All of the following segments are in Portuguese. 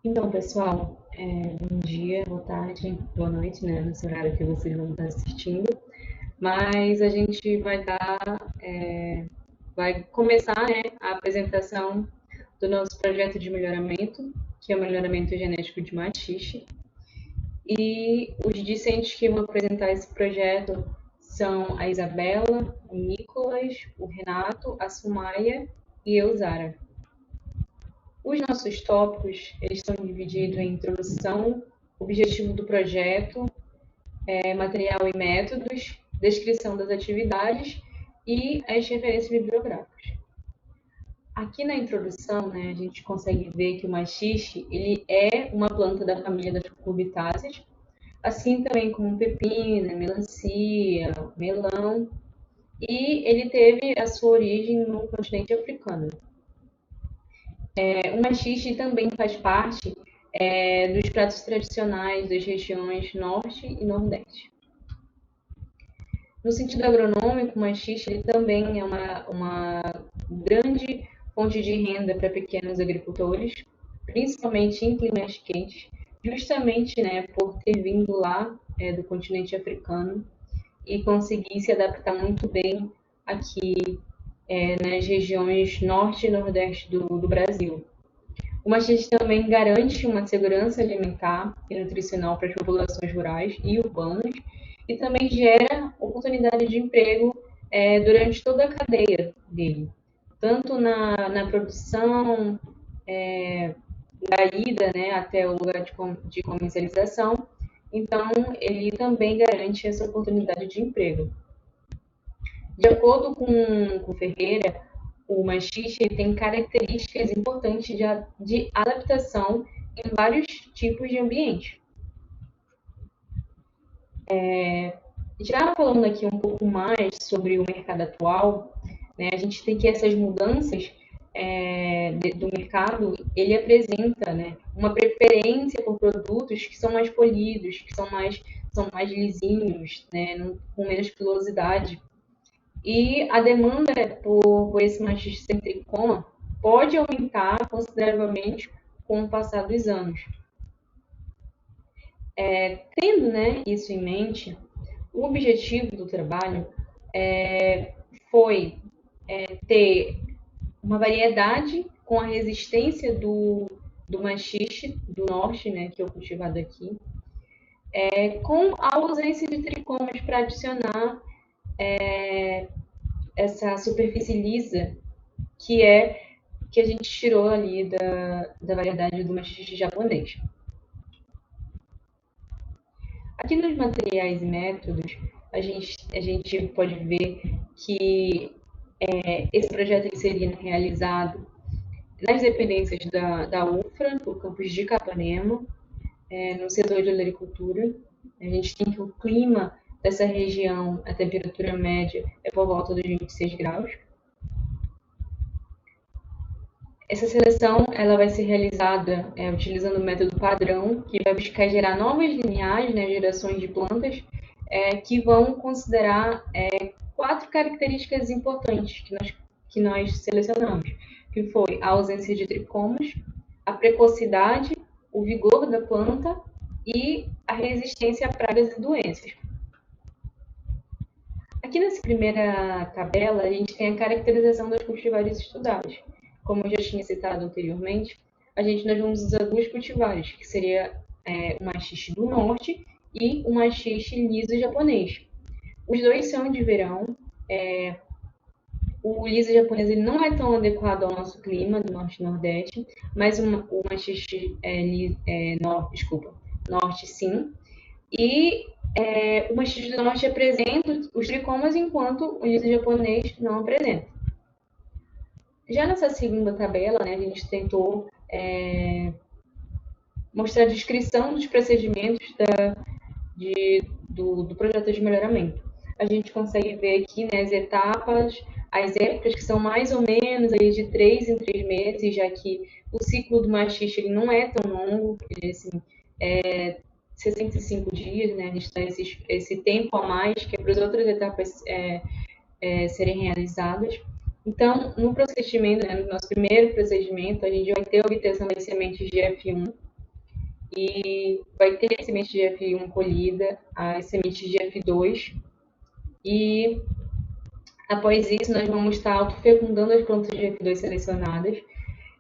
Então, pessoal, bom dia, boa tarde, boa noite, né, nesse horário que vocês vão estar assistindo. Mas a gente vai começar, né, a apresentação do nosso projeto de melhoramento, que é o melhoramento genético de machixe. E os discentes que vão apresentar esse projeto são a Isabela, o Nicolas, o Renato, a Sumaia e eu, Zara. Os nossos tópicos, eles estão divididos em introdução, objetivo do projeto, material e métodos, descrição das atividades e as referências bibliográficas. Aqui na introdução, né, a gente consegue ver que o machixe ele é uma planta da família das cucurbitáceas, assim também como pepino, melancia, melão, e ele teve a sua origem no continente africano. O machixe também faz parte dos pratos tradicionais das regiões Norte e Nordeste. No sentido agronômico, o machixe ele também é uma grande fonte de renda para pequenos agricultores, principalmente em climas quentes, justamente, né, por ter vindo lá do continente africano e conseguir se adaptar muito bem aqui nas regiões norte e nordeste do Brasil. O machixe também garante uma segurança alimentar e nutricional para as populações rurais e urbanas e também gera oportunidade de emprego durante toda a cadeia dele, tanto na produção, da ida, né, até o lugar de comercialização. Então, ele também garante essa oportunidade de emprego. De acordo com Ferreira, o machixe tem características importantes de adaptação em vários tipos de ambiente. Já falando aqui um pouco mais sobre o mercado atual, né, a gente tem que essas mudanças do mercado, ele apresenta, né, uma preferência por produtos que são mais polidos, que são mais lisinhos, né, com menos pilosidade. E a demanda por esse machixe sem tricoma pode aumentar consideravelmente com o passar dos anos. Tendo, né, isso em mente, o objetivo do trabalho foi ter uma variedade com a resistência do machixe do norte, né, que é o cultivado aqui, com a ausência de tricomas para adicionar essa superfície lisa que a gente tirou ali da variedade do machixe japonês. Aqui nos materiais e métodos, a gente pode ver que esse projeto ele seria realizado nas dependências da UFRA, do campus de Capanema, no setor de agricultura. A gente tem que o clima dessa região, a temperatura média é por volta dos 26 graus. Essa seleção ela vai ser realizada utilizando o método padrão, que vai buscar gerar novas linhagens, né, gerações de plantas, que vão considerar 4 características importantes que nós selecionamos, que foi a ausência de tricomas, a precocidade, o vigor da planta e a resistência a pragas e doenças. Aqui nessa primeira tabela, a gente tem a caracterização dos cultivares estudados. Como eu já tinha citado anteriormente, nós vamos usar duas cultivares, que seria o machixe do norte e o machixe liso japonês. Os dois são de verão. O liso japonês ele não é tão adequado ao nosso clima do norte e nordeste, mas o machixe norte sim. E o machixe do norte apresenta os tricomas, enquanto o liso japonês não apresenta. Já nessa segunda tabela, né, a gente tentou mostrar a descrição dos procedimentos do projeto de melhoramento. A gente consegue ver aqui, né, as etapas, as épocas que são mais ou menos aí de 3 em 3 meses, já que o ciclo do machixe ele não é tão longo, ele assim, 65 dias, né? A gente tem esse tempo a mais que é para as outras etapas serem realizadas. Então, no procedimento, né, no nosso primeiro procedimento, a gente vai ter a obtenção das sementes de F1, e vai ter a semente de F1 colhida, as sementes de F2, e após isso nós vamos estar autofecundando as plantas de F2 selecionadas,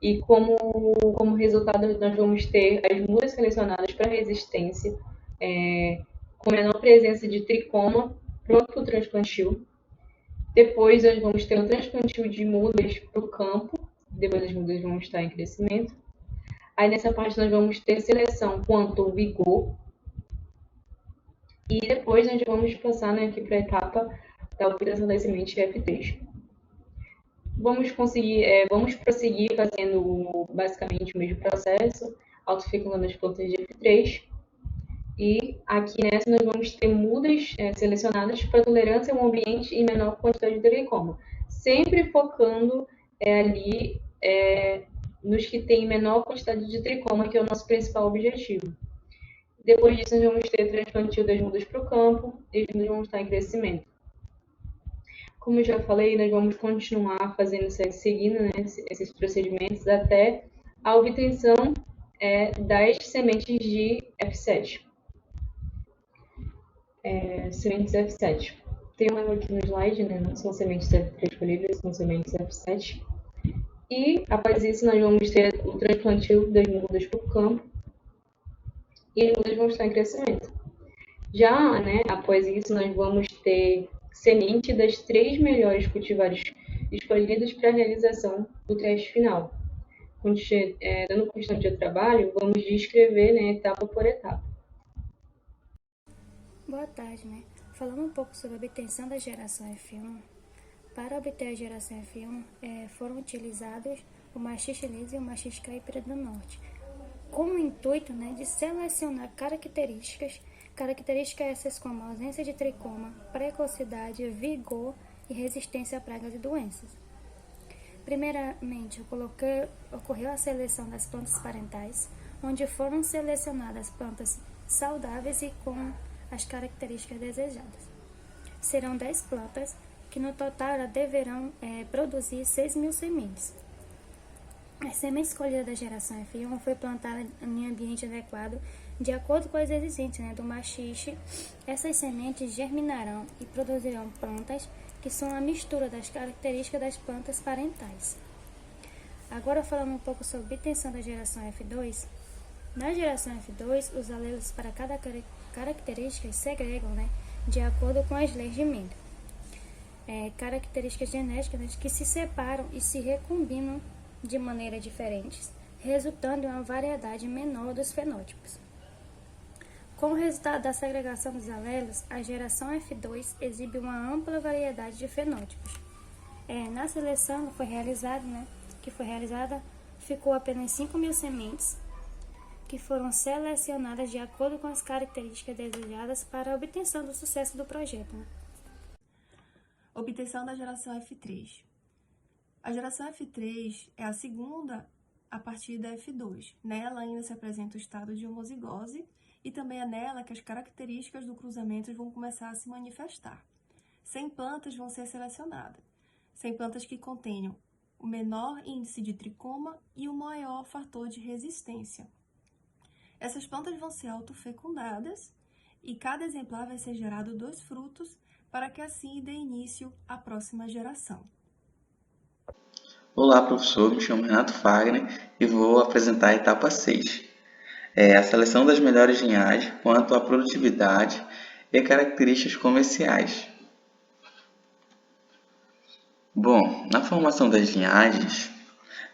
e como resultado nós vamos ter as mudas selecionadas para resistência, com menor presença de tricoma, pronto para o transplantio. Depois nós vamos ter um transplantio de mudas para o campo, depois as mudas vão estar em crescimento. Aí nessa parte nós vamos ter seleção quanto ao vigor, e depois nós vamos passar, né, aqui para a etapa da obtenção das sementes F3. Vamos prosseguir fazendo basicamente o mesmo processo, autofecundando as plantas de F3. E aqui nessa nós vamos ter mudas selecionadas para tolerância a um ambiente em menor quantidade de tricoma, sempre focando ali nos que têm menor quantidade de tricoma, que é o nosso principal objetivo. Depois disso, nós vamos ter transplantio das mudas para o campo e as mudas vão estar em crescimento. Como eu já falei, nós vamos continuar seguindo, né, esses procedimentos até a obtenção das sementes de F7. Sementes F7. Tem um aqui no slide, né? Não são sementes F3 colhidas, são sementes F7. E após isso, nós vamos ter o transplantio das mudas para o campo e as mudas vão estar em crescimento. Já, né, após isso, nós vamos ter semente das 3 melhores cultivares escolhidas para a realização do teste final. Dando constante ao trabalho, vamos descrever, né, etapa por etapa. Boa tarde, né? Falando um pouco sobre a obtenção da geração F1, para obter a geração F1 foram utilizados o machixe liso e o machixe caipira do norte, com o intuito, né, de selecionar características essas como ausência de tricoma, precocidade, vigor e resistência a pragas e doenças. Primeiramente, ocorreu a seleção das plantas parentais, onde foram selecionadas plantas saudáveis e com as características desejadas. Serão 10 plantas que no total deverão produzir 6.000 sementes. A semente escolhida da geração F1 foi plantada em ambiente adequado de acordo com as exigências, né, do machixe. Essas sementes germinarão e produzirão plantas que são a mistura das características das plantas parentais. Agora falando um pouco sobre a obtenção da geração F2. Na geração F2, os alelos para cada característica segregam, né, de acordo com as leis de Mendel. Características genéticas, né, que se separam e se recombinam de maneira diferentes, resultando em uma variedade menor dos fenótipos. Com o resultado da segregação dos alelos, a geração F2 exibe uma ampla variedade de fenótipos. Na seleção que foi realizada, ficou apenas 5.000 sementes, que foram selecionadas de acordo com as características desejadas para a obtenção do sucesso do projeto. Né? Obtenção da geração F3. A geração F3 é a segunda a partir da F2. Nela ainda se apresenta o estado de homozigose e também é nela que as características do cruzamento vão começar a se manifestar. 100 plantas vão ser selecionadas. 100 plantas que contenham o menor índice de tricoma e o maior fator de resistência. Essas plantas vão ser autofecundadas e cada exemplar vai ser gerado 2 frutos para que assim dê início à próxima geração. Olá, professor. Me chamo Renato Fagner e vou apresentar a etapa 6. A seleção das melhores linhagens quanto à produtividade e características comerciais. Bom, na formação das linhagens,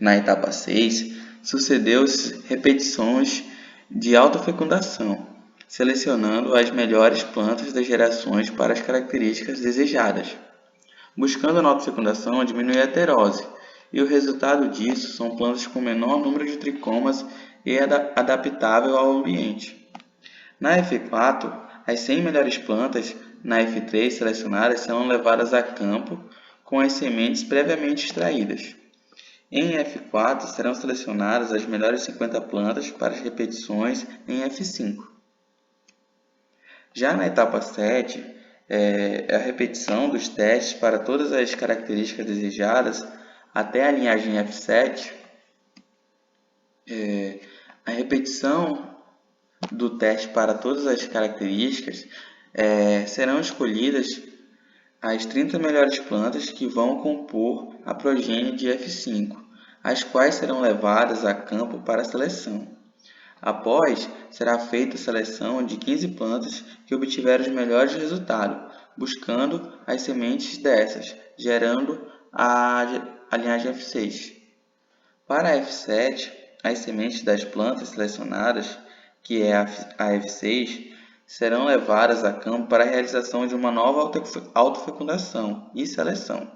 na etapa 6, sucedeu-se repetições de autofecundação, selecionando as melhores plantas das gerações para as características desejadas. Buscando na autofecundação diminuir a heterose, e o resultado disso são plantas com menor número de tricomas e adaptável ao ambiente. Na F4, as 100 melhores plantas na F3 selecionadas serão levadas a campo com as sementes previamente extraídas. Em F4 serão selecionadas as melhores 50 plantas para as repetições em F5. Já na etapa 7, a repetição dos testes para todas as características desejadas até a linhagem F7. A repetição do teste para todas as características, serão escolhidas as 30 melhores plantas que vão compor a progênie de F5, as quais serão levadas a campo para seleção. Após, será feita a seleção de 15 plantas que obtiveram os melhores resultados, buscando as sementes dessas, gerando a linhagem F6. Para a F7, as sementes das plantas selecionadas, que é a F6, serão levadas a campo para a realização de uma nova autofecundação e seleção.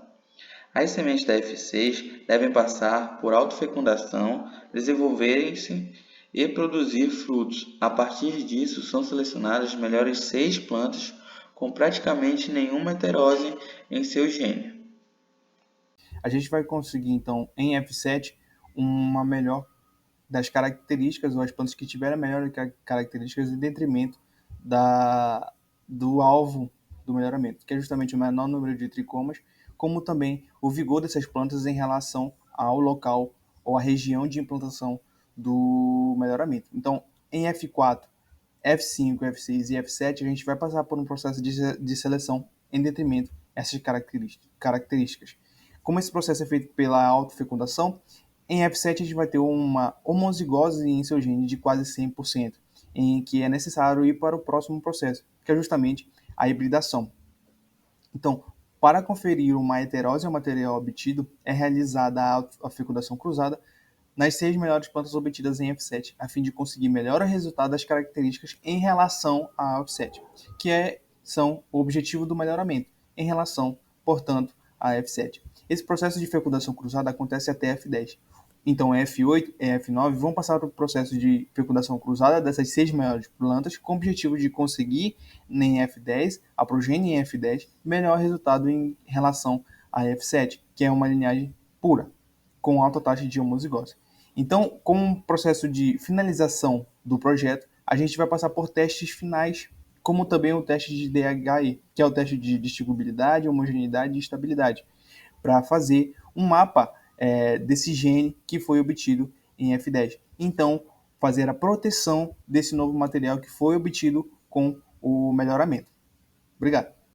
As sementes da F6 devem passar por autofecundação, desenvolverem-se e produzir frutos. A partir disso, são selecionadas as melhores 6 plantas com praticamente nenhuma heterose em seu gênio. A gente vai conseguir, então, em F7, uma melhor das características, ou as plantas que tiverem melhores características em detrimento do alvo do melhoramento, que é justamente o menor número de tricomas, como também o vigor dessas plantas em relação ao local ou à região de implantação do melhoramento. Então, em F4, F5, F6 e F7, a gente vai passar por um processo de seleção em detrimento dessas características. Como esse processo é feito pela autofecundação, em F7 a gente vai ter uma homozigose em seu gene de quase 100%, em que é necessário ir para o próximo processo, que é justamente a hibridação. Então, para conferir uma heterose ao material obtido, é realizada a fecundação cruzada nas 6 melhores plantas obtidas em F7, a fim de conseguir melhor resultado das características em relação a F7, que são o objetivo do melhoramento, em relação, portanto, a F7. Esse processo de fecundação cruzada acontece até F10. Então, F8 e F9 vão passar para o processo de fecundação cruzada dessas 6 maiores plantas, com o objetivo de conseguir, em F10, a progênie em F10, melhor resultado em relação a F7, que é uma linhagem pura, com alta taxa de homozigose. Então, como um processo de finalização do projeto, a gente vai passar por testes finais, como também o teste de DHE, que é o teste de distinguibilidade, homogeneidade e estabilidade, para fazer um mapa desse gene que foi obtido em F10. Então, fazer a proteção desse novo material que foi obtido com o melhoramento. Obrigado.